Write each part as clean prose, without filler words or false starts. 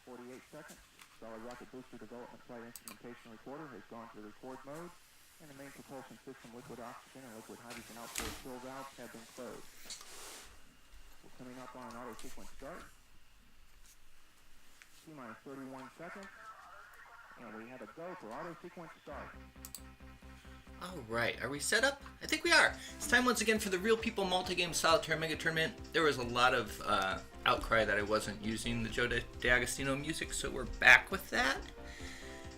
48 seconds. Solid rocket booster development flight instrumentation recorder has gone to record mode, and the main propulsion system liquid oxygen and liquid hydrogen outboard fill valves have been closed. We're coming up on an auto sequence start. T-minus 31 seconds, and we have a go for auto sequence start. Alright, are we set up? I think we are. It's time once again for the Real People Multi-Game Solitaire Mega Tournament. There was a lot of outcry that I wasn't using the Joe D'Agostino music, so we're back with that.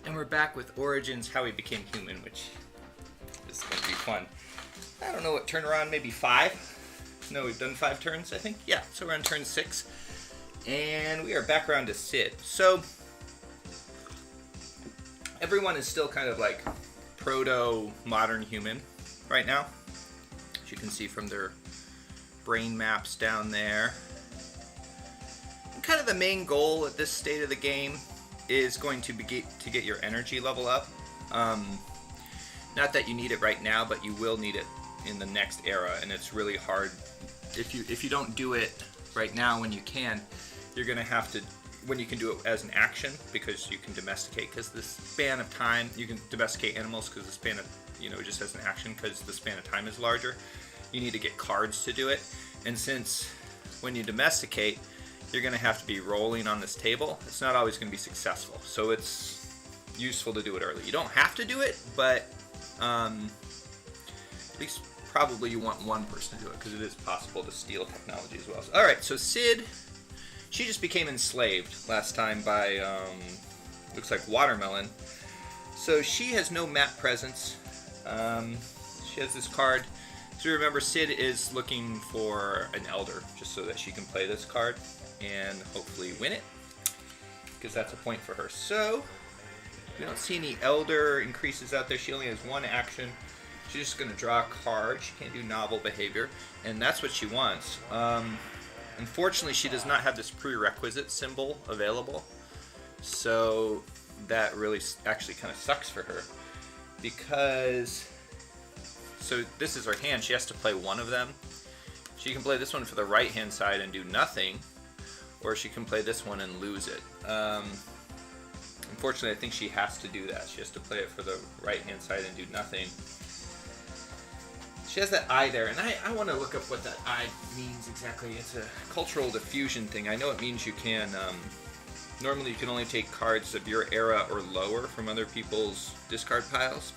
And we're back with Origins, How We Became Human, which is going to be fun. I don't know what turn we're on, maybe 5? No, we've done 5 turns, I think. Yeah, so we're on turn 6. And we are back around to Sid. So, everyone is still kind of like proto-modern human right now, as you can see from their brain maps down there. And kind of the main goal at this state of the game is going to be to get your energy level up. Not that you need it right now, but you will need it in the next era, and it's really hard. If you don't do it right now when you can, you're going to have to, when you can do it as an action, because you can domesticate, because the span of time, you can domesticate animals because the span of, just as an action, because the span of time is larger. You need to get cards to do it, and since when you domesticate, you're going to have to be rolling on this table, it's not always going to be successful, so it's useful to do it early. You don't have to do it, but at least probably you want one person to do it, because it is possible to steal technology as well. Alright, so Sid, she just became enslaved last time by, looks like Watermelon. So she has no map presence. She has this card. So remember, Sid is looking for an Elder, just so that she can play this card and hopefully win it, because that's a point for her. So, we don't see any Elder increases out there. She only has one action. She's just going to draw a card. She can't do novel behavior, and that's what she wants. Unfortunately, she does not have this prerequisite symbol available, so that really actually kind of sucks for her, because, so this is her hand, she has to play one of them. She can play this one for the right hand side and do nothing, or she can play this one and lose it. Unfortunately, I think she has to do that. She has to play it for the right hand side and do nothing. She has that eye there, and I want to look up what that eye means exactly. It's a cultural diffusion thing. I know it means you can, normally you can only take cards of your era or lower from other people's discard piles,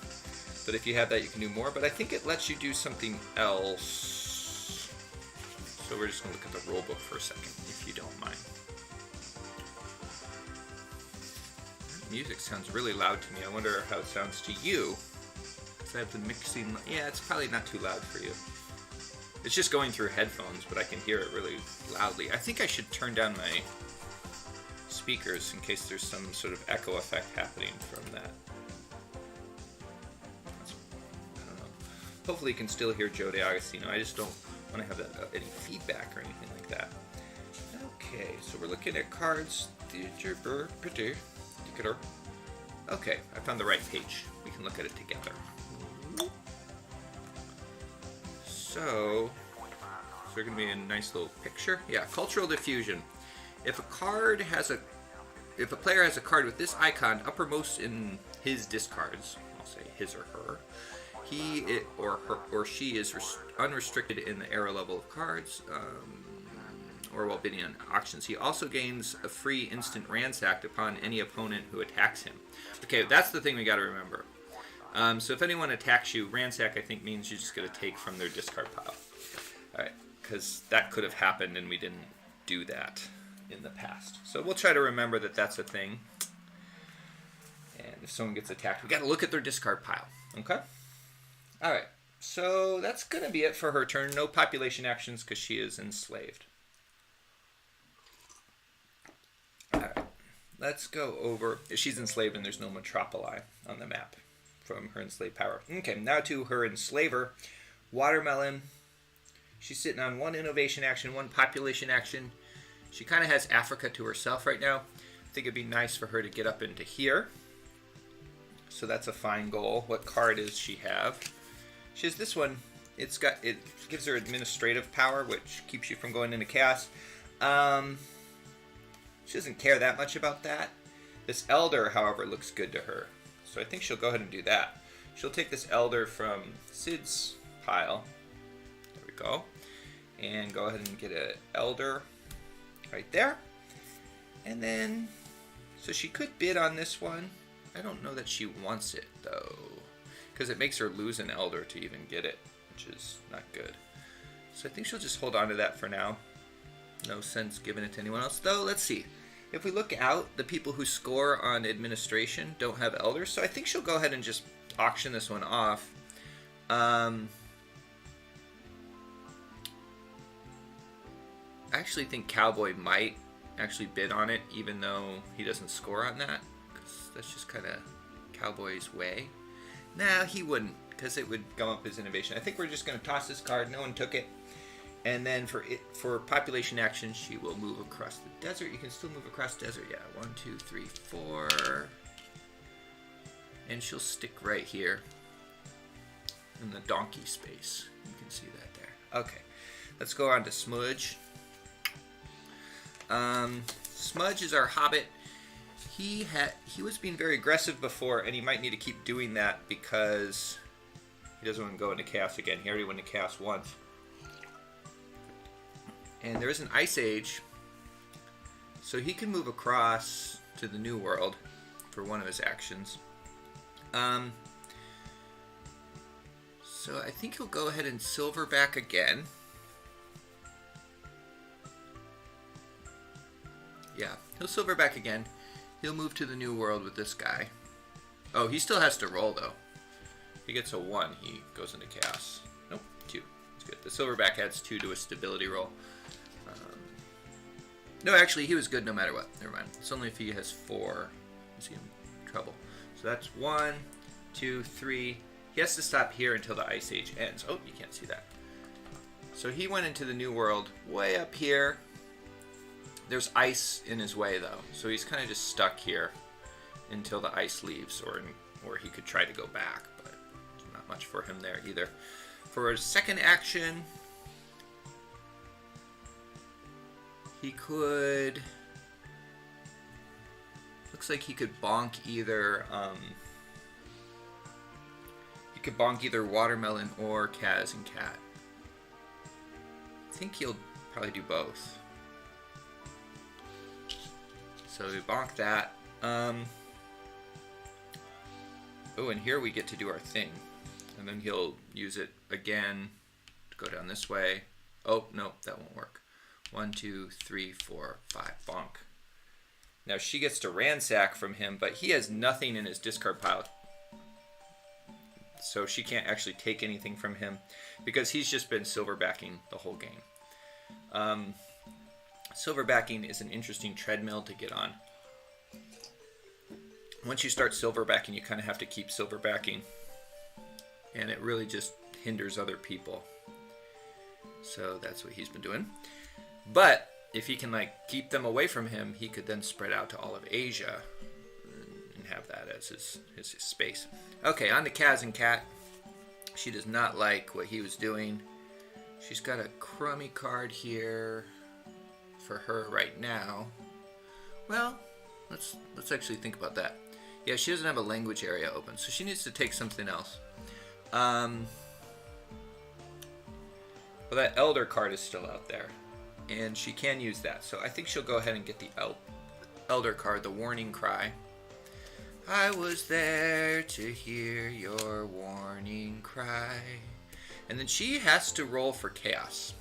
but if you have that you can do more, but I think it lets you do something else. So we're just going to look at the rule book for a second, if you don't mind. That music sounds really loud to me. I wonder how it sounds to you. I have the mixing. Yeah, it's probably not too loud for you. It's just going through headphones, but I can hear it really loudly. I think I should turn down my speakers in case there's some sort of echo effect happening from that. I don't know. Hopefully you can still hear Joe D'Agostino. I just don't want to have any feedback or anything like that. Okay, so we're looking at cards. Okay, I found the right page. We can look at it together. So there's going to be a nice little picture. Yeah, cultural diffusion. If a player has a card with this icon uppermost in his discards, I'll say his or her, or she is unrestricted in the era level of cards, or while bidding on auctions. He also gains a free instant ransacked upon any opponent who attacks him. Okay, that's the thing we got to remember. So if anyone attacks you, ransack I think means you just got to take from their discard pile. Alright, because that could have happened and we didn't do that in the past. So we'll try to remember that that's a thing. And if someone gets attacked, we got to look at their discard pile. Okay? Alright, so that's going to be it for her turn. No population actions because she is enslaved. Alright, let's go over. She's enslaved and there's no metropoli on the map from her enslaved power. Okay, now to her enslaver, Watermelon. She's sitting on one innovation action, one population action. She kind of has Africa to herself right now. I think it'd be nice for her to get up into here. So that's a fine goal. What card does she have? She has this one. It gives her administrative power, which keeps you from going into chaos. She doesn't care that much about that. This Elder, however, looks good to her. So I think she'll go ahead and do that. She'll take this Elder from Sid's pile. There we go. And go ahead and get an Elder right there. And then, so she could bid on this one. I don't know that she wants it, though. Because it makes her lose an Elder to even get it, which is not good. So I think she'll just hold on to that for now. No sense giving it to anyone else. Though, let's see. If we look out, the people who score on administration don't have Elders. So I think she'll go ahead and just auction this one off. I actually think Cowboy might actually bid on it, even though he doesn't score on that. Because that's just kind of Cowboy's way. Nah, he wouldn't, because it would go up as innovation. I think we're just going to toss this card. No one took it. And then for population action, she will move across the desert. You can still move across the desert. Yeah, 1, 2, 3, 4. And she'll stick right here in the donkey space. You can see that there. Okay, let's go on to Smudge. Smudge is our hobbit. He was being very aggressive before, and he might need to keep doing that because he doesn't want to go into chaos again. He already went into chaos once. And there is an Ice Age, so he can move across to the New World for one of his actions. So I think he'll go ahead and Silverback again. Yeah, he'll Silverback again. He'll move to the New World with this guy. Oh, he still has to roll, though. If he gets a 1, he goes into chaos. Nope, 2. That's good. The Silverback adds 2 to his stability roll. No, actually, he was good no matter what. Never mind. It's only if he has 4. Is he in trouble? So that's 1, 2, 3. He has to stop here until the Ice Age ends. Oh, you can't see that. So he went into the New World way up here. There's ice in his way, though. So he's kind of just stuck here until the ice leaves, or he could try to go back, but there's not much for him there either. For his second action, he could... Looks like he could bonk either... he could bonk either Watermelon or Kaz and Cat. I think he'll probably do both. So we bonk that. Oh, and here we get to do our thing. And then he'll use it again to go down this way. Oh, no, that won't work. 1, 2, 3, 4, 5. Bonk. Now she gets to ransack from him, but he has nothing in his discard pile. So she can't actually take anything from him because he's just been silverbacking the whole game. Silverbacking is an interesting treadmill to get on. Once you start silverbacking, you kind of have to keep silverbacking. And it really just hinders other people. So that's what he's been doing. But if he can keep them away from him, he could then spread out to all of Asia and have that as his space. Okay, on to Kaz and Cat. She does not like what he was doing. She's got a crummy card here for her right now. Well, let's actually think about that. Yeah, she doesn't have a language area open, so she needs to take something else. Well, that Elder card is still out there, and she can use that. So I think she'll go ahead and get the Elder card, the Warning Cry. I was there to hear your warning cry. And then she has to roll for chaos.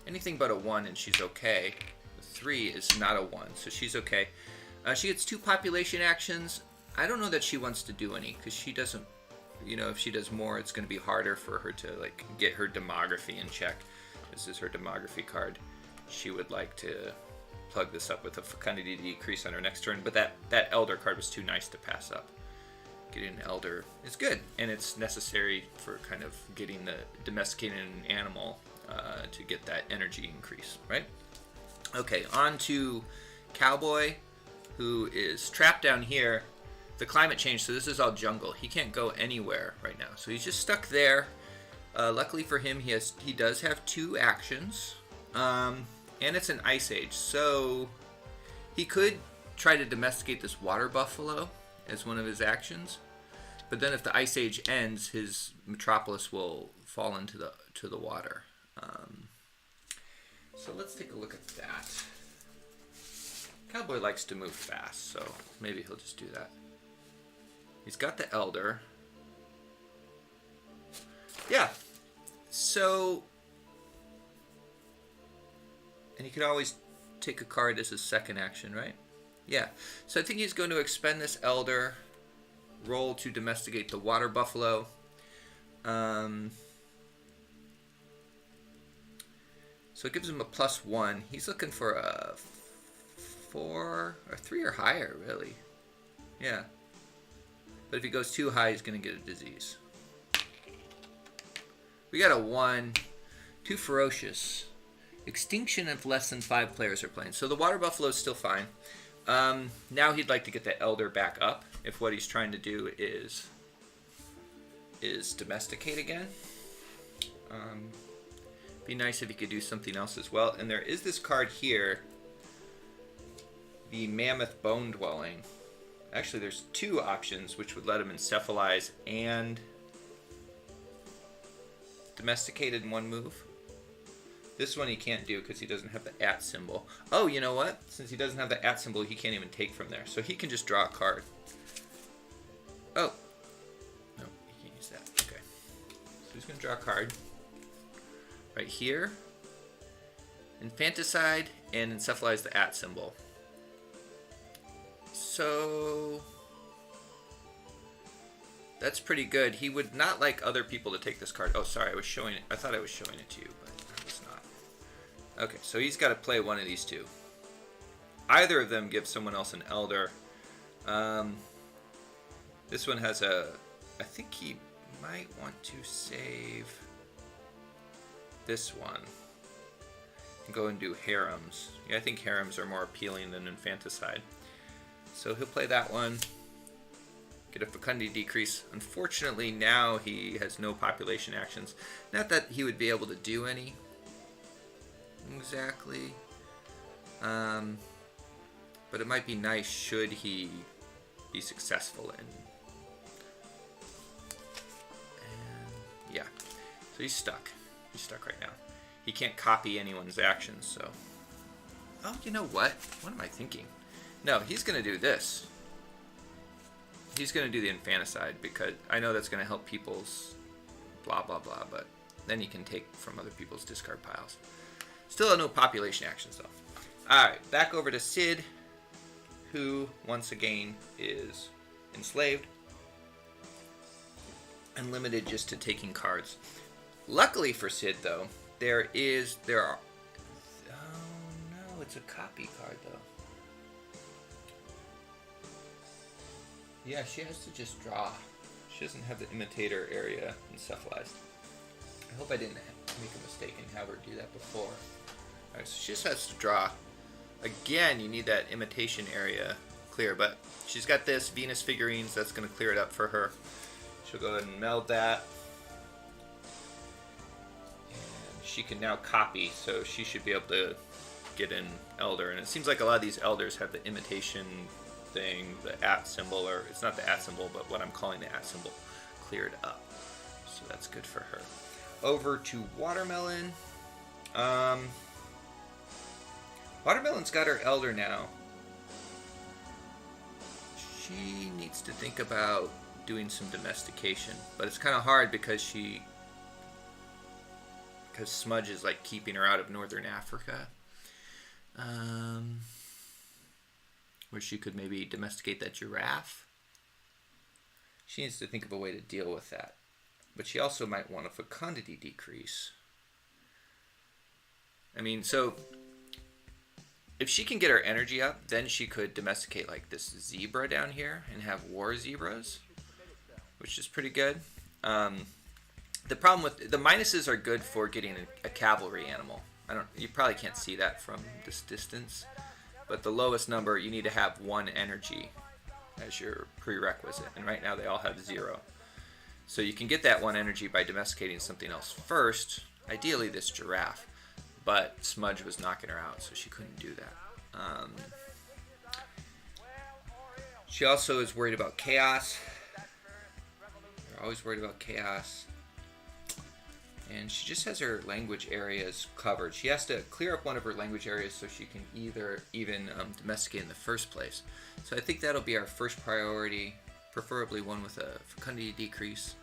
Anything but a 1 and she's okay. The 3 is not a 1, so she's okay. She gets 2 population actions. I don't know that she wants to do any, because she doesn't, if she does more, it's going to be harder for her to get her demography in check. This is her demography card. She would like to plug this up with a fecundity decrease on her next turn, but that Elder card was too nice to pass up. Getting an Elder is good, and it's necessary for kind of getting the domesticating an animal to get that energy increase, right? Okay, on to Cowboy, who is trapped down here. The climate changed, so this is all jungle. He can't go anywhere right now, so he's just stuck there. Luckily for him, he does have 2 actions. and it's an ice age, so he could try to domesticate this water buffalo as one of his actions. But then if the ice age ends, his metropolis will fall into the water. So let's take a look at that. Cowboy likes to move fast, so maybe he'll just do that. He's got the Elder. Yeah. So, and he could always take a card as his second action, right? Yeah. So I think he's going to expend this Elder, roll to domesticate the water buffalo. So it gives him a +1. He's looking for a 4 or 3 or higher, really. Yeah. But if he goes too high, he's going to get a disease. We got a 1. Too ferocious. Extinction if less than 5 players are playing. So the water buffalo is still fine. Now he'd like to get the Elder back up if what he's trying to do is domesticate again. Be nice if he could do something else as well. And there is this card here, the Mammoth Bone Dwelling. Actually, there's 2 options which would let him encephalize and domesticate in one move. This one he can't do because he doesn't have the @ symbol. Oh, you know what? Since he doesn't have the @ symbol, he can't even take from there. So he can just draw a card. Oh. No, he can't use that. Okay. So he's going to draw a card. Right here. Infanticide and encephalize the @ symbol. So that's pretty good. He would not like other people to take this card. Oh, sorry, I was showing it. I thought I was showing it to you, but I was not. Okay, so he's got to play one of these 2. Either of them gives someone else an Elder. This one has a... I think he might want to save this one and go and do harems. Yeah, I think harems are more appealing than infanticide. So he'll play that one. Get a fecundity decrease. Unfortunately, now he has no population actions. Not that he would be able to do any exactly. But it might be nice should he be successful in. And yeah. So he's stuck. He's stuck right now. He can't copy anyone's actions, so... Oh, you know what? What am I thinking? No, he's going to do this. He's going to do the infanticide because I know that's going to help people's blah, blah, blah, but then you can take from other people's discard piles. Still no population actions, though. Alright, back over to Sid, who, once again, is enslaved and limited just to taking cards. Luckily for Sid, though, there are... Oh, no, it's a copy card, though. Yeah, she has to just draw. She doesn't have the imitator area encephalized. I hope I didn't make a mistake and have her do that before. Alright, so she just has to draw. Again, you need that imitation area clear, but she's got this Venus figurines. That's going to clear it up for her. She'll go ahead and meld that. And she can now copy, so she should be able to get an Elder. And it seems like a lot of these Elders have the imitation thing, the @ symbol, or it's not the @ symbol, but what I'm calling the @ symbol, cleared up. So that's good for her. Over to Watermelon. Watermelon's got her Elder now. She needs to think about doing some domestication, but it's kind of hard because Smudge is like keeping her out of Northern Africa. Where she could maybe domesticate that giraffe. She needs to think of a way to deal with that. But she also might want a fecundity decrease. I mean, so if she can get her energy up, then she could domesticate like this zebra down here and have war zebras, which is pretty good. The problem with the minuses are good for getting a cavalry animal. You probably can't see that from this distance. But the lowest number, you need to have 1 energy as your prerequisite. And right now they all have 0. So you can get that 1 energy by domesticating something else first. Ideally this giraffe. but Smudge was knocking her out, so she couldn't do that. She also is worried about chaos. They're always worried about chaos. And she just has her language areas covered. She has to clear up one of her language areas so she can even domesticate in the first place. So I think that'll be our first priority, preferably one with a fecundity decrease.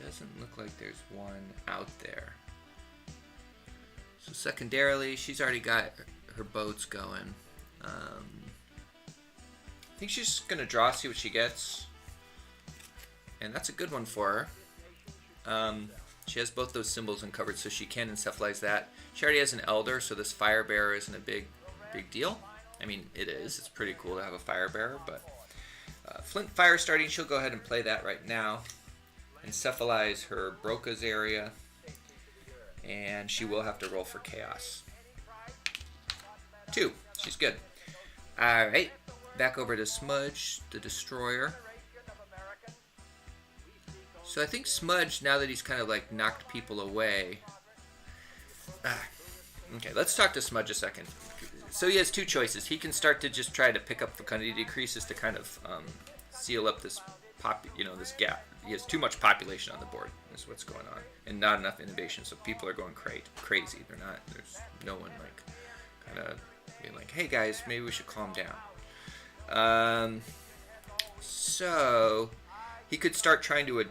Doesn't look like there's one out there. So secondarily, she's already got her boats going. I think she's just going to draw, see what she gets. And that's a good one for her. She has both those symbols uncovered, so she can encephalize that. She already has an elder, so this fire bearer isn't a big deal. I mean, it is. It's pretty cool to have a fire bearer, but Flint Fire starting, she'll go ahead and play that right now. Encephalize her Broca's area, and she will have to roll for chaos. 2. She's good. Alright, back over to Smudge, the Destroyer. So I think Smudge, now that he's kind of like knocked people away... Okay, let's talk to Smudge a second. So he has 2 choices. He can start to just try to pick up fecundity decreases to kind of seal up this this gap. He has too much population on the board, is what's going on, and not enough innovation, so people are going crazy. There's no one like kind of being like, hey guys, maybe we should calm down. So he could start trying to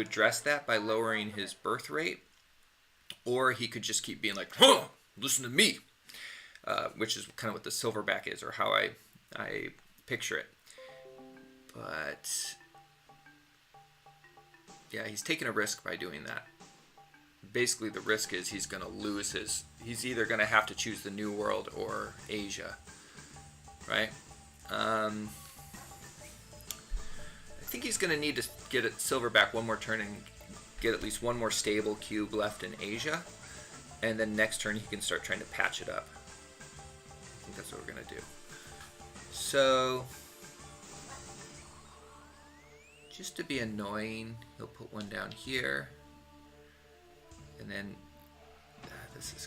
address that by lowering his birth rate, or he could just keep being like, huh, listen to me, which is kind of what the silverback is, or how I picture it. But yeah, he's taking a risk by doing that. Basically, the risk is he's going to lose he's either going to have to choose the New World or Asia, right? I think he's going to need to get it silverback one more turn and get at least one more stable cube left in Asia, and then next turn he can start trying to patch it up. I think that's what we're going to do. So... just to be annoying, he'll put one down here, and then this is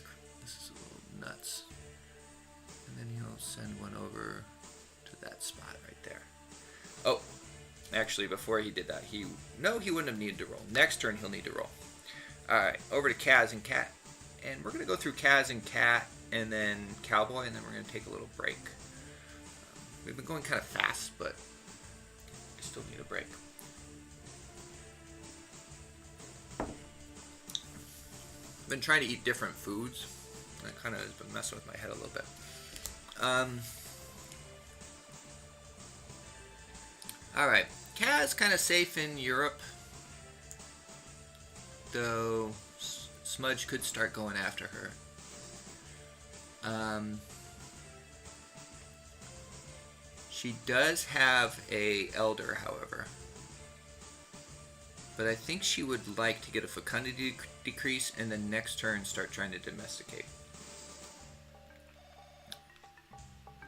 a little nuts. And then he'll send one over to that spot right there. Oh, actually, before he did that, he wouldn't have needed to roll. Next turn, he'll need to roll. All right, over to Kaz and Cat, and we're gonna go through Kaz and Cat, and then Cowboy, and then we're gonna take a little break. We've been going kind of fast, but we still need a break. Been trying to eat different foods. That kind of has been messing with my head a little bit. Alright, Kaz kind of safe in Europe, though Smudge could start going after her. She does have a elder, however. But I think she would like to get a fecundity decrease and then next turn start trying to domesticate.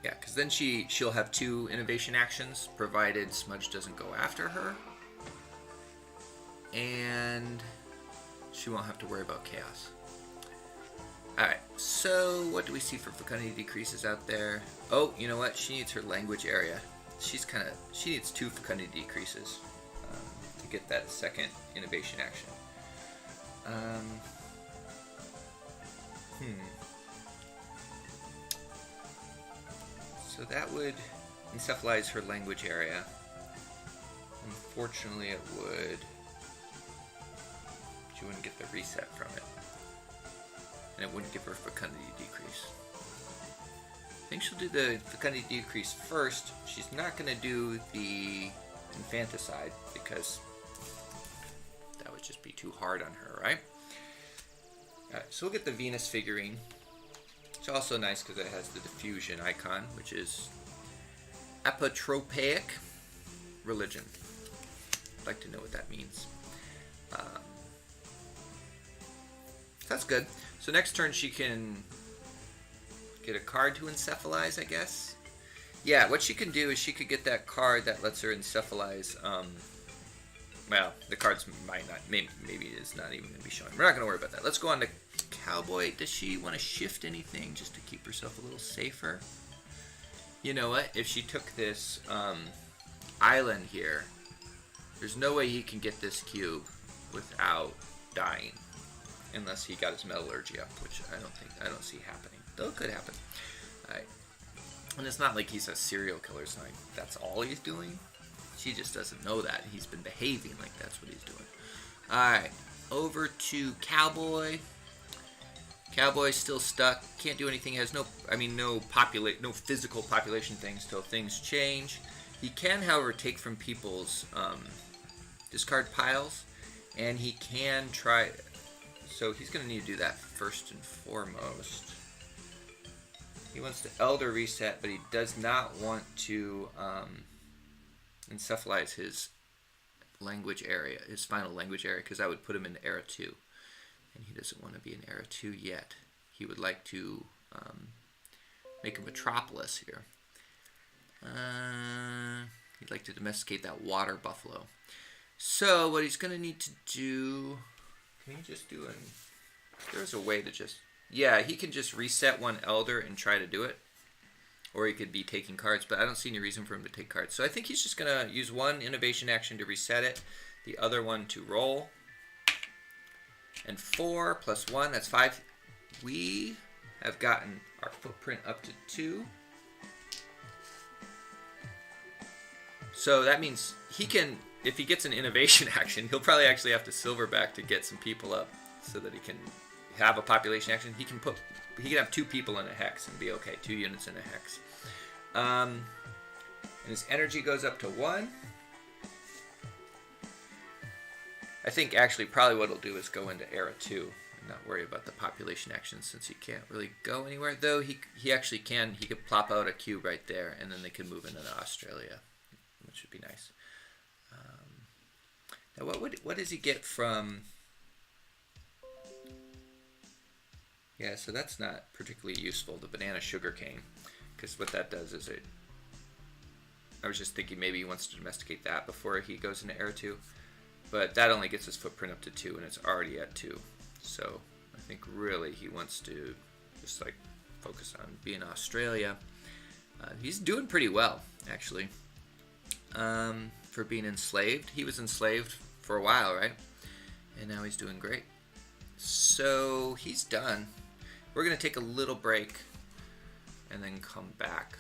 Yeah, because then she'll have 2 innovation actions, provided Smudge doesn't go after her. And she won't have to worry about chaos. Alright, so what do we see for fecundity decreases out there? Oh, you know what? She needs her language area. She needs 2 fecundity decreases. To get that second innovation action. So that would encephalize her language area. Unfortunately, it would. She wouldn't get the reset from it. And it wouldn't give her a fecundity decrease. I think she'll do the fecundity decrease first. She's not going to do the infanticide because that would just be too hard on her, right? Alright, so we'll get the Venus figurine. It's also nice because it has the diffusion icon, which is apotropaic religion. I'd like to know what that means. That's good. So next turn she can get a card to encephalize, I guess. Yeah, what she can do is she could get that card that lets her encephalize Well, the cards might not. Maybe it's not even going to be showing. We're not going to worry about that. Let's go on to Cowboy. Does she want to shift anything just to keep herself a little safer? You know what? If she took this island here, there's no way he can get this cube without dying, unless he got his metallurgy up, which I don't see happening. Though it could happen. All right. And it's not like he's a serial killer, so like that's all he's doing. She just doesn't know that. He's been behaving like that's what he's doing. Alright, over to Cowboy. Cowboy's still stuck. Can't do anything. Has no physical population things till things change. He can, however, take from people's discard piles, and he can try. So he's going to need to do that first and foremost. He wants to Elder Reset, but he does not want to encephalize his language area, his final language area, because I would put him in Era 2. And he doesn't want to be in Era 2 yet. He would like to make a metropolis here. He'd like to domesticate that water buffalo. So what he's going to need to do... Can he just do an... There's a way to just... Yeah, he can just reset one Elder and try to do it. Or he could be taking cards, but I don't see any reason for him to take cards. So I think he's just going to use one innovation action to reset it, the other one to roll. And 4 plus 1, that's 5. We have gotten our footprint up to 2. So that means he can, if he gets an innovation action, he'll probably actually have to silverback to get some people up so that he can have a population action. He can have 2 people in a hex and be okay, 2 units in a hex. And his energy goes up to 1. I think actually probably what he'll do is go into Era 2 and not worry about the population action since he can't really go anywhere. Though he actually can. He could plop out a cube right there and then they could move into Australia, which would be nice. Now what does he get from... Yeah, so that's not particularly useful, the banana sugar cane. Because what that does is I was just thinking maybe he wants to domesticate that before he goes into Era 2. But that only gets his footprint up to 2, and it's already at 2. So I think really he wants to just like focus on being Australia. He's doing pretty well, actually, for being enslaved. He was enslaved for a while, right? And now he's doing great. So he's done. We're going to take a little break and then come back.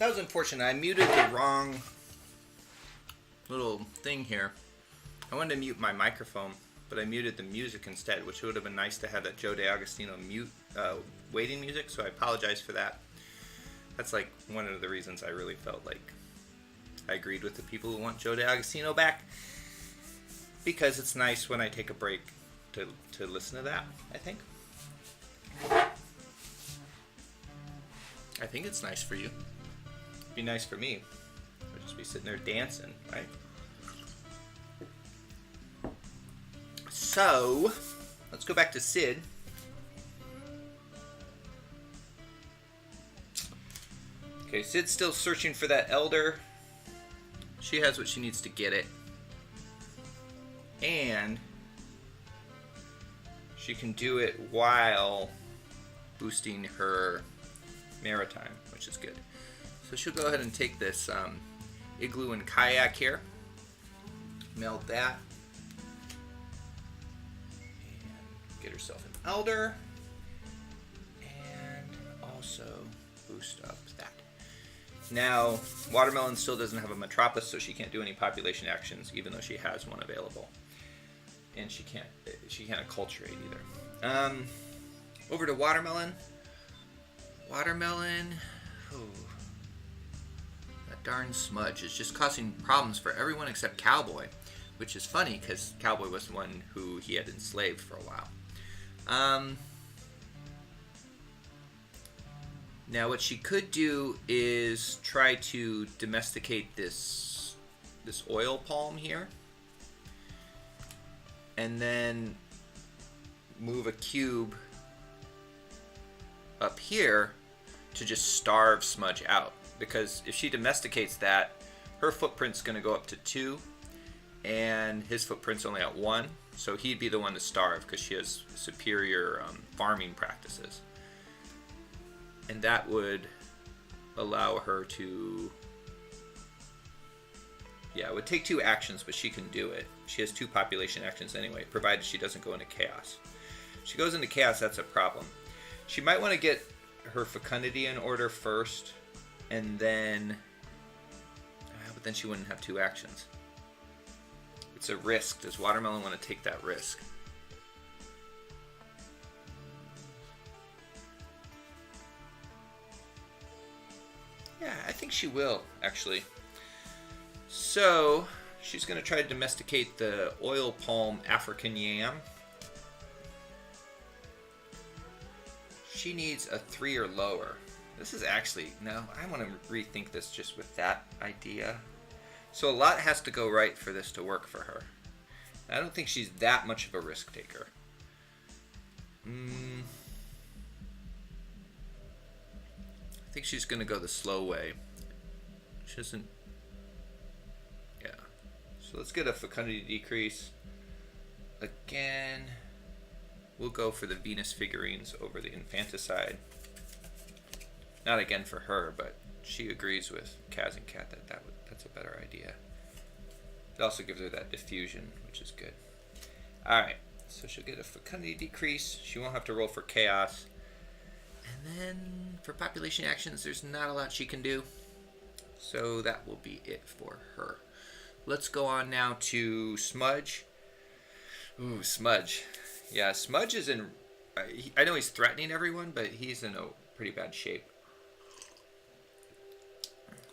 That was unfortunate. I muted the wrong little thing here. I wanted to mute my microphone, but I muted the music instead, which would have been nice to have that Joe DeAgostino waiting music, so I apologize for that. That's like one of the reasons I really felt like I agreed with the people who want Joe DeAgostino back, because it's nice when I take a break to listen to that, I think. I think it's nice for you. It'd be nice for me. I'd just be sitting there dancing, right? So, let's go back to Sid. Okay, Sid's still searching for that elder. She has what she needs to get it. And she can do it while boosting her maritime, which is good. So she'll go ahead and take this igloo and kayak here. Meld that. And get herself an elder. And also boost up that. Now, Watermelon still doesn't have a Metropolis, so she can't do any population actions, even though she has one available. And she can't acculturate either. Over to Watermelon. Watermelon, that darn smudge is just causing problems for everyone except Cowboy, which is funny because Cowboy was the one who he had enslaved for a while. Now what she could do is try to domesticate this oil palm here, and then move a cube up here to just starve Smudge out, because if she domesticates that, her footprint's going to go up to 2 and his footprint's only at 1, so he'd be the one to starve because she has superior farming practices, and that would allow her to, yeah, it would take 2 actions, but she can do it. She has 2 population actions anyway, provided she doesn't go into chaos. If she goes into chaos, that's a problem. She might want to get her fecundity in order first, and then, but then she wouldn't have 2 actions. It's a risk. Does Watermelon want to take that risk? Yeah, I think she will, actually. So, she's going to try to domesticate the oil palm African yam. She needs a 3 or lower. This is actually, no, I want to rethink this just with that idea. So a lot has to go right for this to work for her. I don't think she's that much of a risk taker. I think she's going to go the slow way. She doesn't, yeah. So let's get a fecundity decrease. Again, we'll go for the Venus figurines over the infanticide. Not again for her, but she agrees with Kaz and Kat that that's a better idea. It also gives her that diffusion, which is good. Alright, so she'll get a fecundity decrease. She won't have to roll for chaos. And then for population actions, there's not a lot she can do. So that will be it for her. Let's go on now to Smudge. Ooh, Smudge. Yeah, Smudge is in... I know he's threatening everyone, but he's in a pretty bad shape.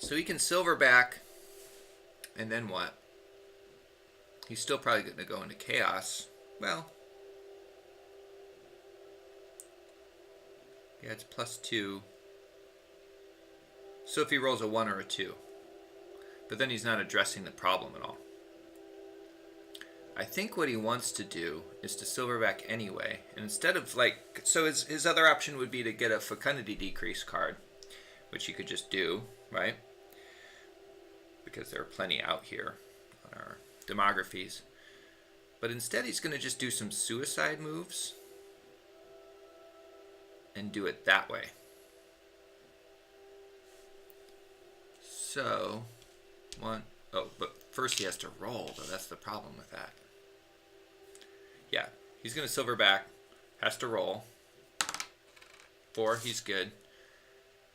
So he can silverback, and then what? He's still probably going to go into chaos. Well, yeah, it's +2. So if he rolls a 1 or a 2. But then he's not addressing the problem at all. I think what he wants to do is to silverback anyway. And instead of like, so his other option would be to get a fecundity decrease card, which he could just do, right? Because there are plenty out here on our demographies. But instead he's going to just do some suicide moves and do it that way. So, but first he has to roll, though. That's the problem with that. Yeah, he's going to silverback, has to roll. 4, he's good.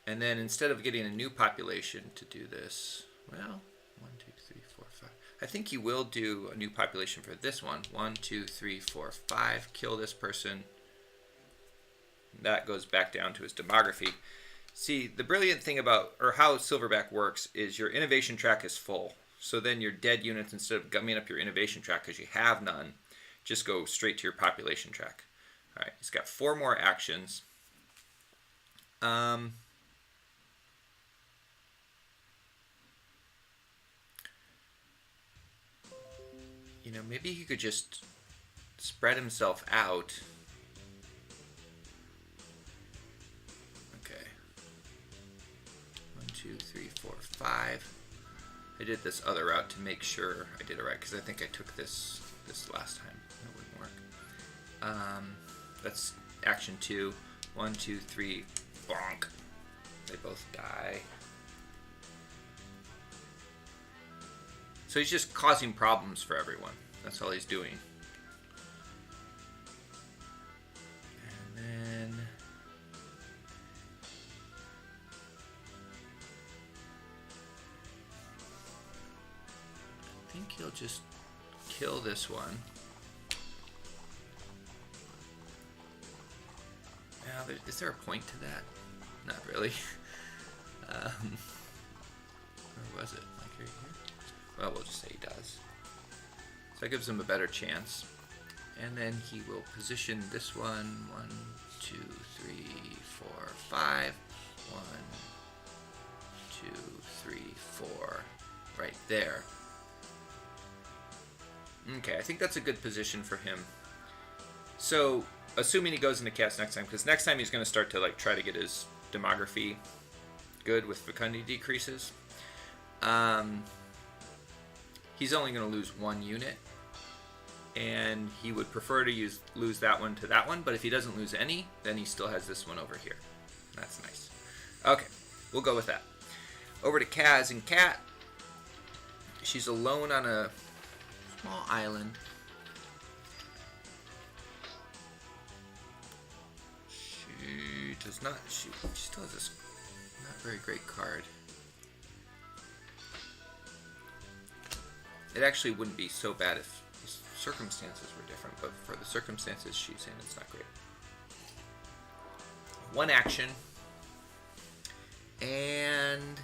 And then instead of getting a new population to do this, well, 1, 2, 3, 4, 5. I think he will do a new population for this one. 1, 2, 3, 4, 5. Kill this person. That goes back down to his demography. See, the brilliant thing about, or how Silverback works, is your innovation track is full. So then your dead units, instead of gumming up your innovation track because you have none, just go straight to your population track. All right, he's got 4 more actions. You know, maybe he could just spread himself out. Okay. 1, 2, 3, 4, 5. I did this other route to make sure I did it right, because I think I took this last time. That wouldn't work. That's action 2. 1, 2, 3, bonk. They both die. So he's just causing problems for everyone. That's all he's doing. And then I think he'll just kill this one. Now, is there a point to that? Not really. Where was it? Like right here? Well, we'll just say he does. So that gives him a better chance. And then he will position this one. 1, 2, 3, 4, 5. 1, 2, 3, 4. Right there. Okay, I think that's a good position for him. So, assuming he goes into cast next time, because next time he's going to start to like try to get his demography good with fecundity decreases. He's only going to lose 1 unit, and he would prefer to lose that one to that one, but if he doesn't lose any, then he still has this one over here. That's nice. Okay, we'll go with that. Over to Kaz and Kat. She's alone on a small island. She does not, she still has this not very great card. It actually wouldn't be so bad if the circumstances were different, but for the circumstances she's in, it's not great. 1 action. And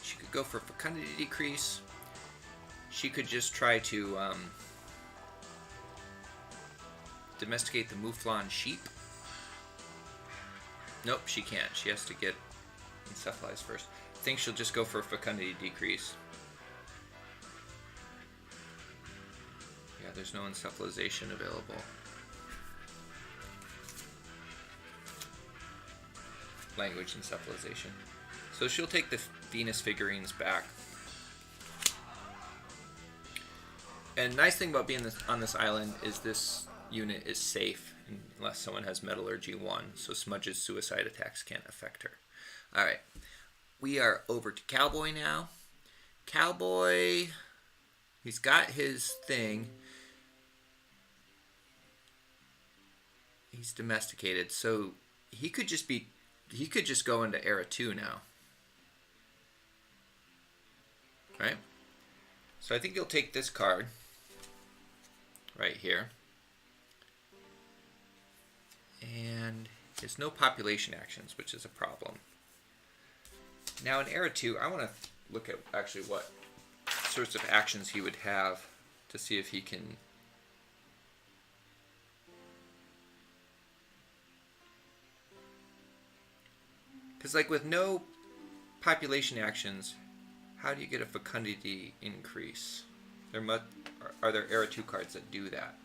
she could go for fecundity decrease. She could just try to domesticate the Mouflon sheep. Nope, she can't. She has to get encephalized first. I think she'll just go for a fecundity decrease. Yeah, there's no encephalization available. Language encephalization. So she'll take the Venus figurines back. And nice thing about being on this island is this unit is safe unless someone has Metallurgy 1, so Smudge's suicide attacks can't affect her. Alright, we are over to Cowboy now. Cowboy, he's got his thing. He's domesticated, so he could just go into Era 2 now. Right? So I think he'll take this card right here. And there's no population actions, which is a problem. Now in Era 2, I want to look at actually what sorts of actions he would have to see if he can... Because like with no population actions, how do you get a fecundity increase? Are there Era 2 cards that do that?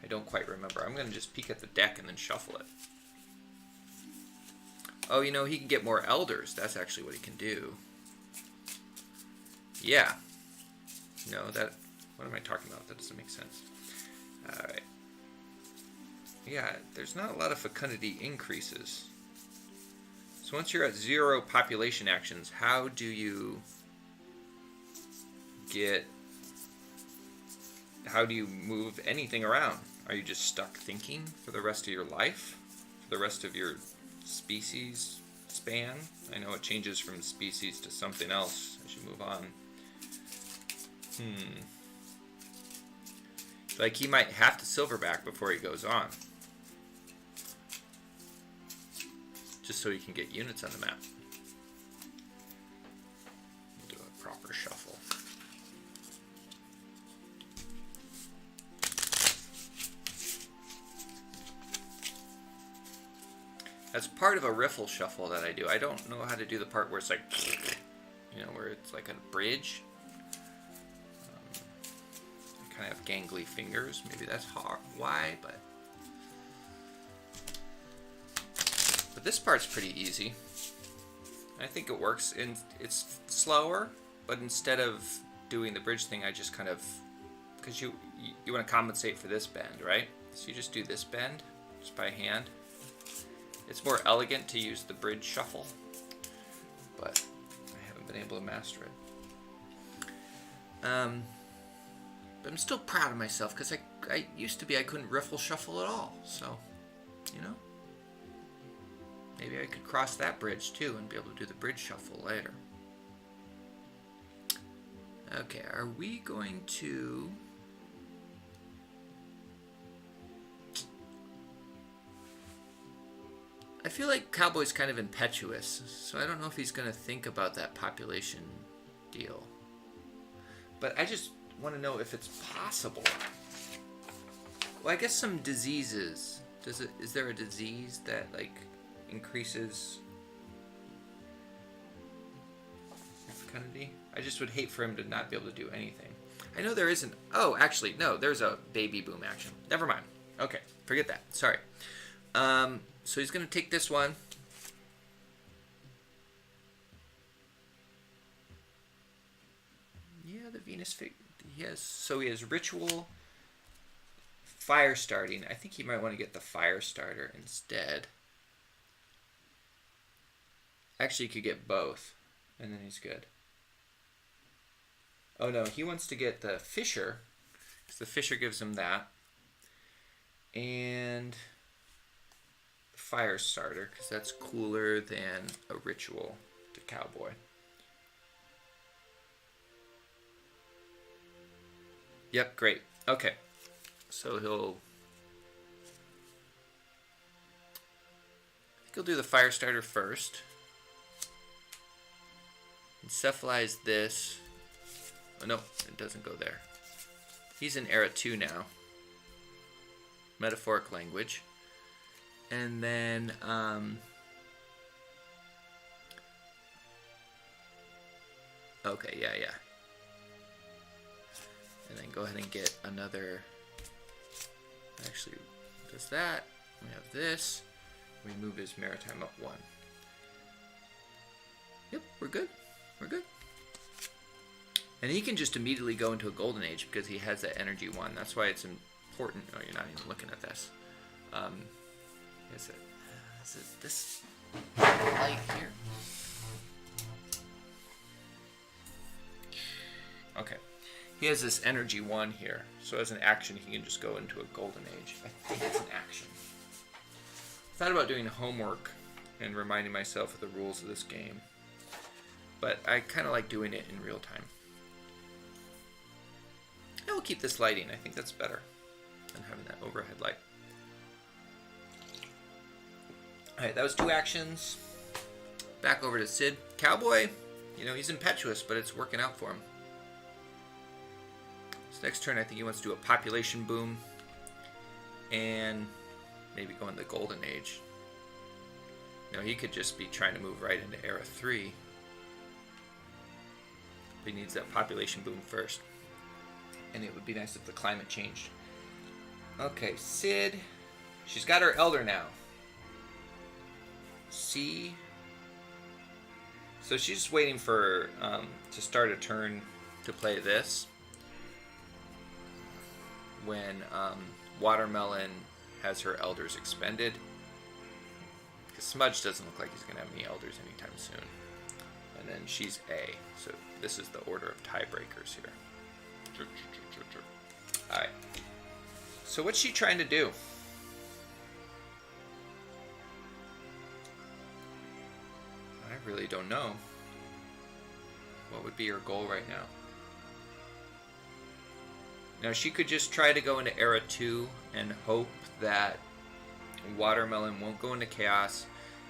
I don't quite remember. I'm going to just peek at the deck and then shuffle it. Oh, you know, he can get more elders. That's actually what he can do. Yeah. No, that... What am I talking about? That doesn't make sense. Alright. Yeah, there's not a lot of fecundity increases. So once you're at 0 population actions, how do you get... How do you move anything around? Are you just stuck thinking for the rest of your life? the rest of your species span. I know it changes from species to something else as you move on. Like he might have to silverback before he goes on, just so he can get units on the map. Do a proper shuffle. That's part of a riffle shuffle that I do. I don't know how to do the part where it's like, you know, where it's like a bridge. I kind of have gangly fingers. Maybe that's hard. Why? But this part's pretty easy. I think it works. And it's slower, but instead of doing the bridge thing, I just kind of, because you want to compensate for this bend, right? So you just do this bend just by hand. It's more elegant to use the bridge shuffle, but I haven't been able to master it. But I'm still proud of myself because I used to be I couldn't riffle shuffle at all. So, you know, maybe I could cross that bridge too and be able to do the bridge shuffle later. Okay, are we going to... I feel like Cowboy's kind of impetuous, so I don't know if he's going to think about that population deal. But I just want to know if it's possible. Well, I guess some diseases. Is there a disease that like increases fecundity? I just would hate for him to not be able to do anything. I know there isn't. Oh, actually, no. There's a baby boom action. Never mind. Okay, forget that. Sorry. So he's going to take this one. Yeah, the Venus fig. So he has ritual, fire starting. I think he might want to get the fire starter instead. Actually, he could get both, and then he's good. Oh no, he wants to get the Fisher, because the Fisher gives him that. And fire starter, because that's cooler than a ritual to Cowboy. Yep, great. Okay. So he'll do the fire starter first. Encephalize this. Oh no, it doesn't go there. He's in era 2 now. Metaphoric language. And then, okay, yeah. And then go ahead and get another, actually, does that. We have this. We move his maritime up 1. Yep, we're good. We're good. And he can just immediately go into a golden age because he has that energy 1. That's why it's important. Oh, you're not even looking at this. Is it this light here? Okay. He has this energy 1 here. So as an action, he can just go into a golden age. I think it's an action. I thought about doing homework and reminding myself of the rules of this game. But I kind of like doing it in real time. I will keep this lighting. I think that's better than having that overhead light. Alright, that was 2 actions. Back over to Sid. Cowboy, you know, he's impetuous, but it's working out for him. So next turn, I think he wants to do a population boom. And maybe go into the golden age. You know, he could just be trying to move right into era 3. But he needs that population boom first. And it would be nice if the climate changed. Okay, Sid. She's got her elder now. C. So she's just waiting for to start a turn to play this. When Watermelon has her elders expended. Because Smudge doesn't look like he's going to have any elders anytime soon. And then she's A. So this is the order of tiebreakers here. Alright. So what's she trying to do? really don't know. What would be her goal right now? Now she could just try to go into Era 2 and hope that Watermelon won't go into Chaos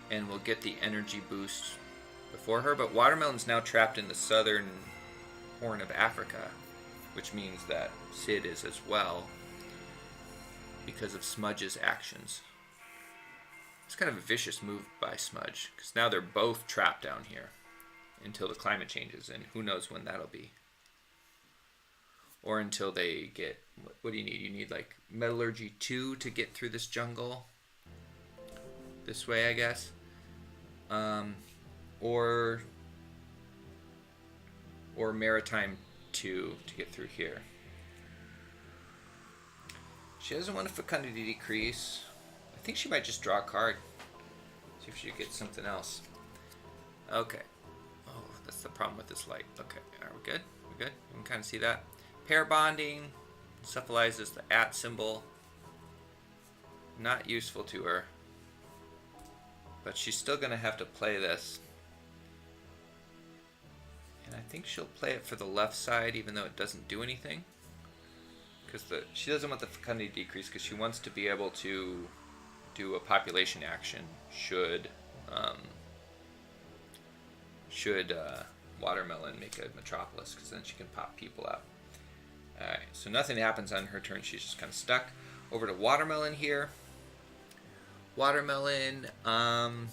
and will get the energy boost before her, but Watermelon's now trapped in the southern Horn of Africa, which means that Sid is as well because of Smudge's actions. It's kind of a vicious move by Smudge, because now they're both trapped down here until the climate changes, and who knows when that'll be. Or until they get, what do you need? You need like Metallurgy 2 to get through this jungle. This way, I guess. Or Maritime 2 to get through here. She doesn't want a Fecundity Decrease. I think she might just draw a card. See if she gets something else. Okay. Oh, that's the problem with this light. Okay, are we good? We're good? You can kind of see that. Pair bonding. Cephalizes the @ symbol. Not useful to her. But she's still going to have to play this. And I think she'll play it for the left side, even though it doesn't do anything. Because she doesn't want the Fecundity Decrease, because she wants to be able to do a population action should Watermelon make a Metropolis, because then she can pop people out. Alright, so nothing happens on her turn. She's just kind of stuck. Over to Watermelon here. Watermelon, gosh,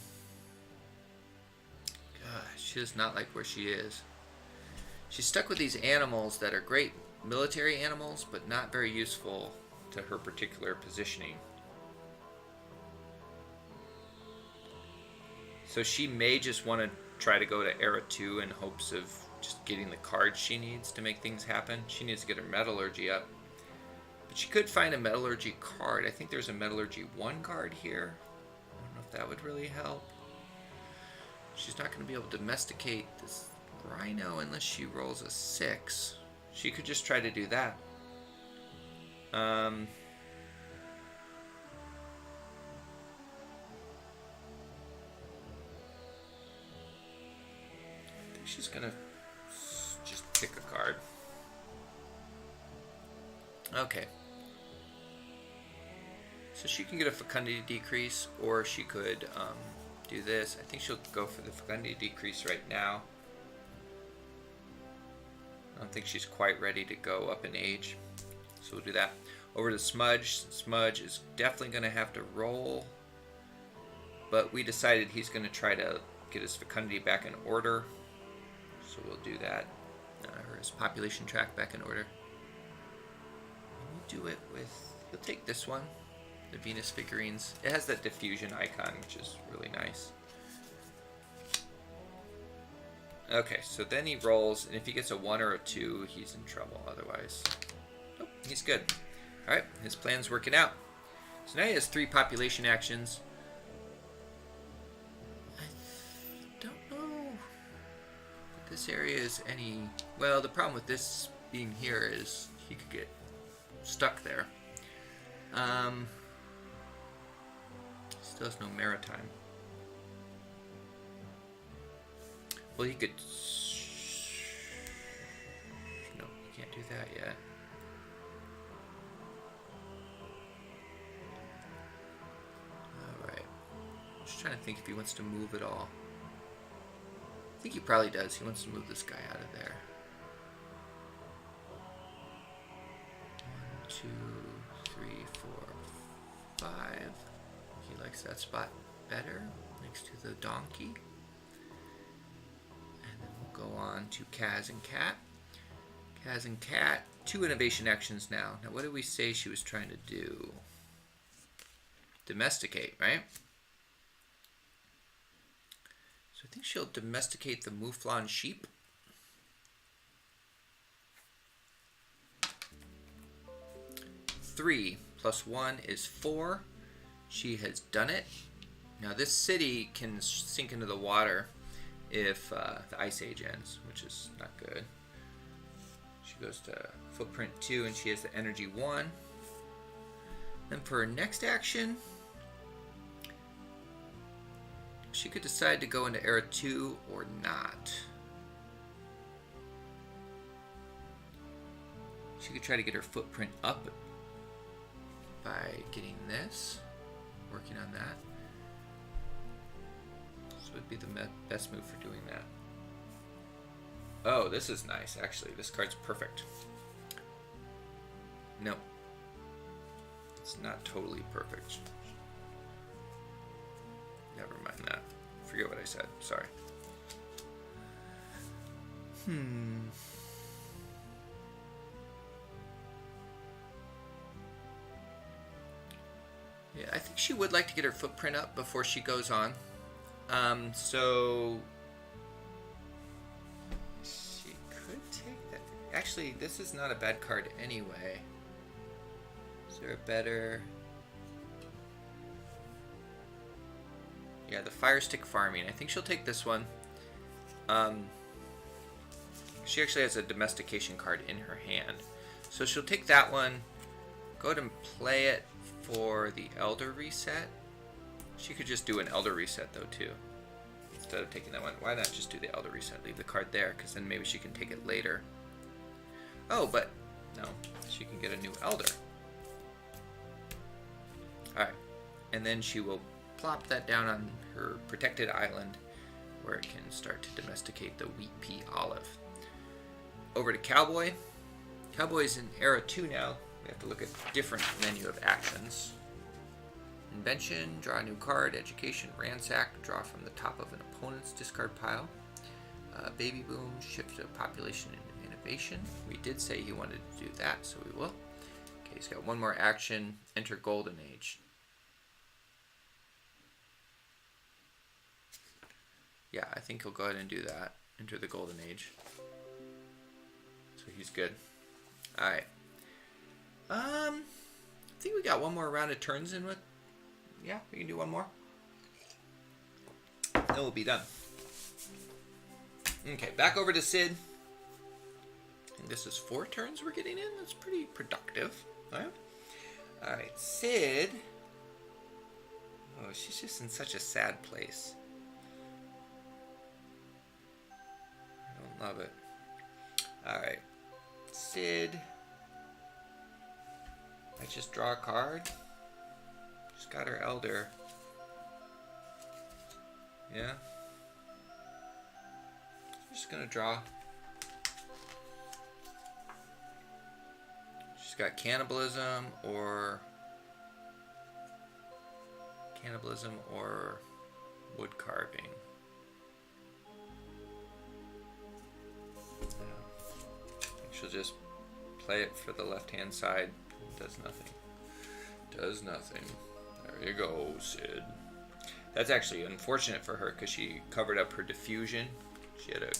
she does not like where she is. She's stuck with these animals that are great military animals, but not very useful to her particular positioning. So she may just want to try to go to Era 2 in hopes of just getting the cards she needs to make things happen. She needs to get her Metallurgy up. But she could find a Metallurgy card. I think there's a Metallurgy 1 card here. I don't know if that would really help. She's not going to be able to domesticate this Rhino unless she rolls a 6. She could just try to do that. I think she's going to just pick a card. Okay. So she can get a Fecundity Decrease, or she could do this. I think she'll go for the Fecundity Decrease right now. I don't think she's quite ready to go up in age. So we'll do that. Over to Smudge. Smudge is definitely going to have to roll. But we decided he's going to try to get his Fecundity back in order. So we'll do that. Or his population track back in order. We'll do it with... He'll take this one. The Venus figurines. It has that diffusion icon, which is really nice. Okay, so then he rolls, and if he gets a 1 or a 2, he's in trouble. Otherwise, nope, he's good. Alright, his plan's working out. So now he has 3 population actions. I don't know if this area is any... Well, the problem with this being here is he could get stuck there. Still has no Maritime. Well, he could... No, he can't do that yet. Alright. Just trying to think if he wants to move at all. I think he probably does. He wants to move this guy out of there. 1, 2, 3, 4, 5. He likes that spot better next to the donkey. And then we'll go on to Kaz and Cat. Kaz and Cat, 2 innovation actions now. Now what did we say she was trying to do? Domesticate, right? So I think she'll domesticate the Mouflon sheep. Three plus 1 is 4. She has done it. Now this city can sink into the water if the Ice Age ends, which is not good. She goes to Footprint 2 and she has the Energy 1. Then for her next action, she could decide to go into era 2 or not. She could try to get her footprint up by getting this, working on that. This would be the best move for doing that. Oh, this is nice, actually. This card's perfect. No. It's not totally perfect. Never mind that. Forget what I said. Sorry. Yeah, I think she would like to get her footprint up before she goes on. So she could take that. Actually, this is not a bad card anyway. Is there a better? Yeah, the Fire Stick Farming. I think she'll take this one. She actually has a domestication card in her hand. So she'll take that one, go ahead and play it for the Elder Reset. She could just do an Elder Reset though too. Instead of taking that one, why not just do the Elder Reset? Leave the card there, because then maybe she can take it later. Oh, but no, she can get a new Elder. Alright, and then she will plop that down on her protected island where it can start to domesticate the Wheat Pea Olive. Over to Cowboy. Cowboy's in Era 2 now. We have to look at different menu of actions. Invention, draw a new card. Education, ransack, draw from the top of an opponent's discard pile. Baby Boom, shift to population and innovation. We did say he wanted to do that, so we will. Okay, he's got one more action. Enter Golden Age. Yeah, I think he'll go ahead and do that. Enter the Golden Age. So he's good. Alright. I think we got one more round of turns in with. Yeah, we can do one more. Then we'll be done. Okay, back over to Sid. And this is 4 turns we're getting in. That's pretty productive. Alright, Sid. Oh, she's just in such a sad place. I don't love it. Alright, Sid. I just draw a card. She's got her Elder. Yeah. I'm just gonna draw. She's got cannibalism or wood carving. She'll just play it for the left-hand side. Does nothing. Does nothing. There you go, Sid. That's actually unfortunate for her because she covered up her diffusion. She had a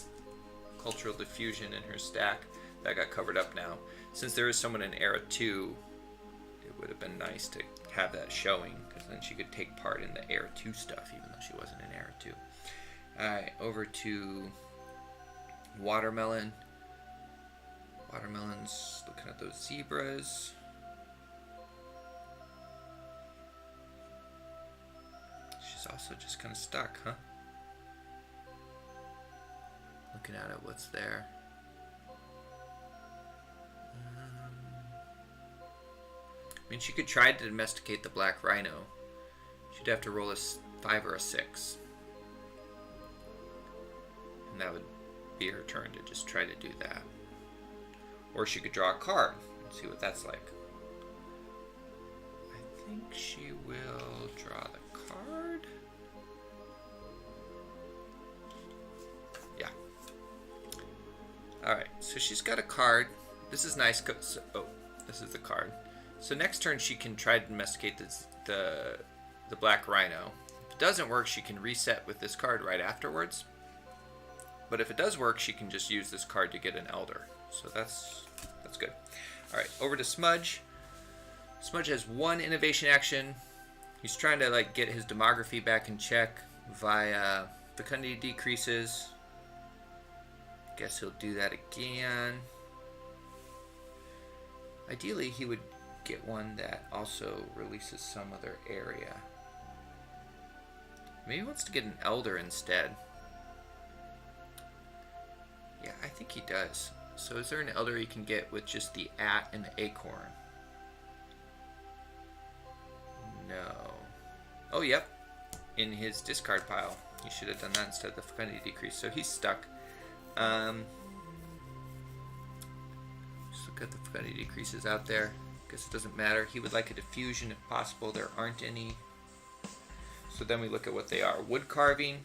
cultural diffusion in her stack. That got covered up now. Since there is someone in Era 2, it would have been nice to have that showing, because then she could take part in the Era 2 stuff, even though she wasn't in Era 2. Alright, over to Watermelon. Watermelon's looking at those zebras. She's also just kind of stuck, huh? Looking at it, what's there? I mean, she could try to domesticate the black rhino. She'd have to roll a 5 or a 6. And that would be her turn to just try to do that. Or she could draw a card and see what that's like. I think she will draw the card. Yeah. Alright, so she's got a card. This is nice. Oh, this is the card. So next turn she can try to domesticate the black rhino. If it doesn't work, she can reset with this card right afterwards. But if it does work, she can just use this card to get an elder. So that's good. Alright, over to Smudge. Smudge has 1 innovation action. He's trying to get his demography back in check via fecundity decreases. Guess he'll do that again. Ideally, he would get one that also releases some other area. Maybe he wants to get an elder instead. Yeah, I think he does. So is there an elder he can get with just the at and the acorn? No. Oh, yep. In his discard pile. He should have done that instead of the fecundity decrease. So he's stuck. Just look at the fecundity decreases out there. Guess it doesn't matter. He would like a diffusion if possible. There aren't any. So then we look at what they are. Wood carving,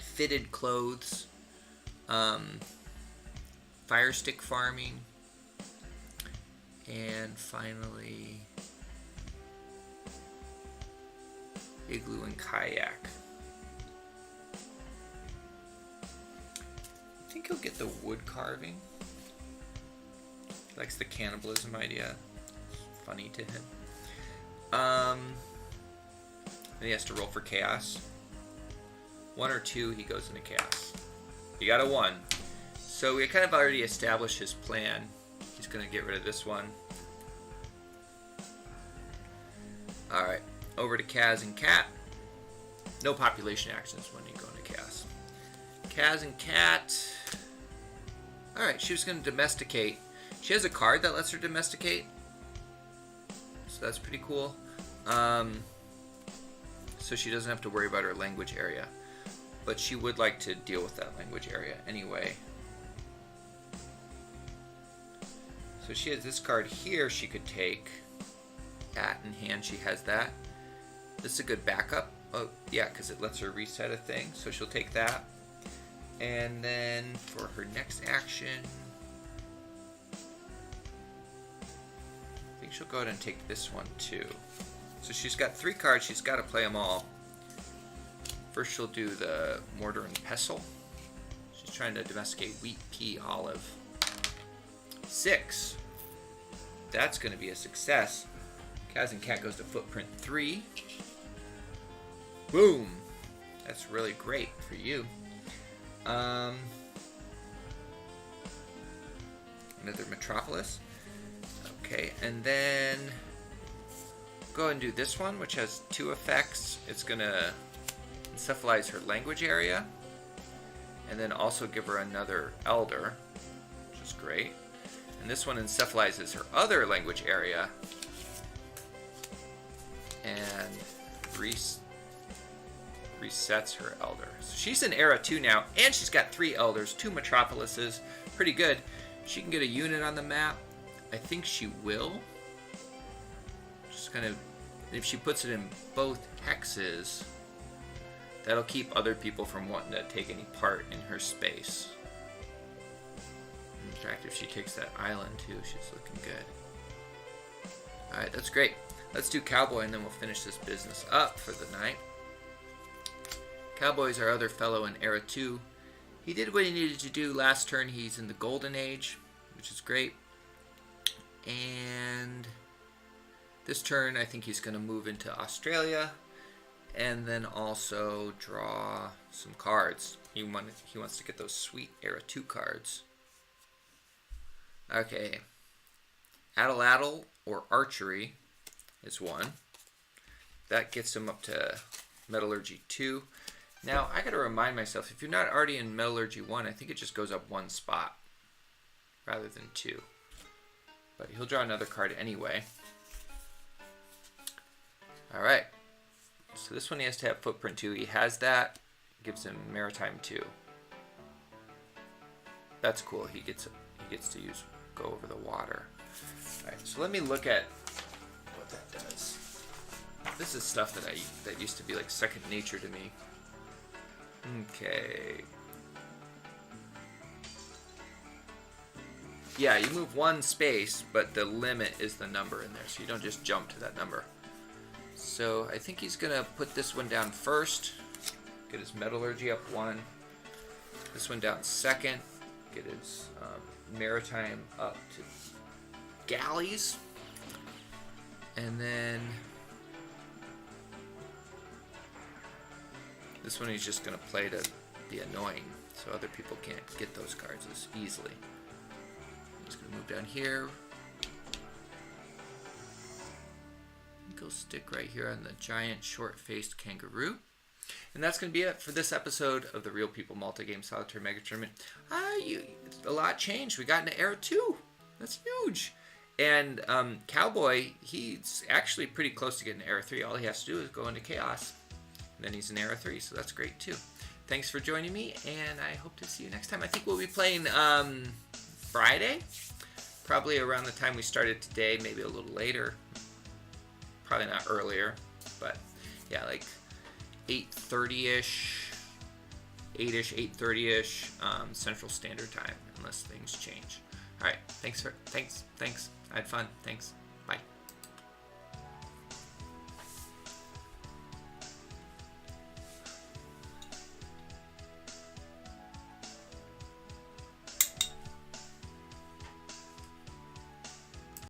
fitted clothes, fire stick farming, and finally igloo and kayak. I think he'll get the wood carving. He likes the cannibalism idea. It's funny to him. Then he has to roll for chaos. 1 or 2, he goes into chaos. He got a 1. So we kind of already established his plan. He's going to get rid of this one. Alright, over to Kaz and Cat. No population actions when you go into Kaz. Kaz and Cat. Alright, she was going to domesticate. She has a card that lets her domesticate. So that's pretty cool. So she doesn't have to worry about her language area. But she would like to deal with that language area anyway. So she has this card here she could take. At in hand, she has that. This is a good backup. Oh, yeah, because it lets her reset a thing. So she'll take that. And then for her next action, I think she'll go ahead and take this one too. So she's got 3 cards. She's got to play them all. First, she'll do the mortar and pestle. She's trying to domesticate wheat, pea, olive. 6. That's going to be a success. Kaz and Cat goes to footprint 3. Boom. That's really great for you. Another Metropolis. Okay, and then go ahead and do this one, which has 2 effects. It's going to encephalize her language area, and then also give her another elder, which is great. And this one encephalizes her other language area, and resets her elder. So she's in Era 2 now, and she's got 3 elders, 2 metropolises. Pretty good. She can get a unit on the map. I think she will. Just kind of, if she puts it in both hexes, that'll keep other people from wanting to take any part in her space. In fact, if she takes that island too, she's looking good. Alright, that's great. Let's do Cowboy and then we'll finish this business up for the night. Cowboy's our other fellow in Era 2. He did what he needed to do last turn. He's in the Golden Age, which is great. And this turn, I think he's going to move into Australia and then also draw some cards. He wants to get those sweet Era 2 cards. Okay. Addle or Archery is 1. That gets him up to Metallurgy 2. Now, I got to remind myself, if you're not already in Metallurgy 1, I think it just goes up 1 spot rather than 2. But he'll draw another card anyway. Alright. So this one he has to have footprint 2. He has that. Gives him Maritime 2. That's cool. He gets to go over the water. Alright, so let me look at what that does. This is stuff that used to be like second nature to me. Okay. Yeah, you move 1 space, but the limit is the number in there, so you don't just jump to that number. So I think he's gonna put this one down first, get his Metallurgy up 1. This one down second, get his Maritime up to Galleys, and then this one he's just gonna play to be annoying, so other people can't get those cards as easily. He's going to move down here. Go stick right here on the giant short-faced kangaroo. And that's going to be it for this episode of the Real People Multi-Game Solitaire Mega Tournament. A lot changed. We got into Era 2. That's huge. And Cowboy, he's actually pretty close to getting to Era 3. All he has to do is go into Chaos. And then he's in Era 3, so that's great too. Thanks for joining me, and I hope to see you next time. I think we'll be playing Friday. Probably around the time we started today, maybe a little later. Probably not earlier, but yeah, like 8:30ish, 8ish, 8:30ish Central Standard Time, unless things change. All right, thanks. I had fun. Thanks.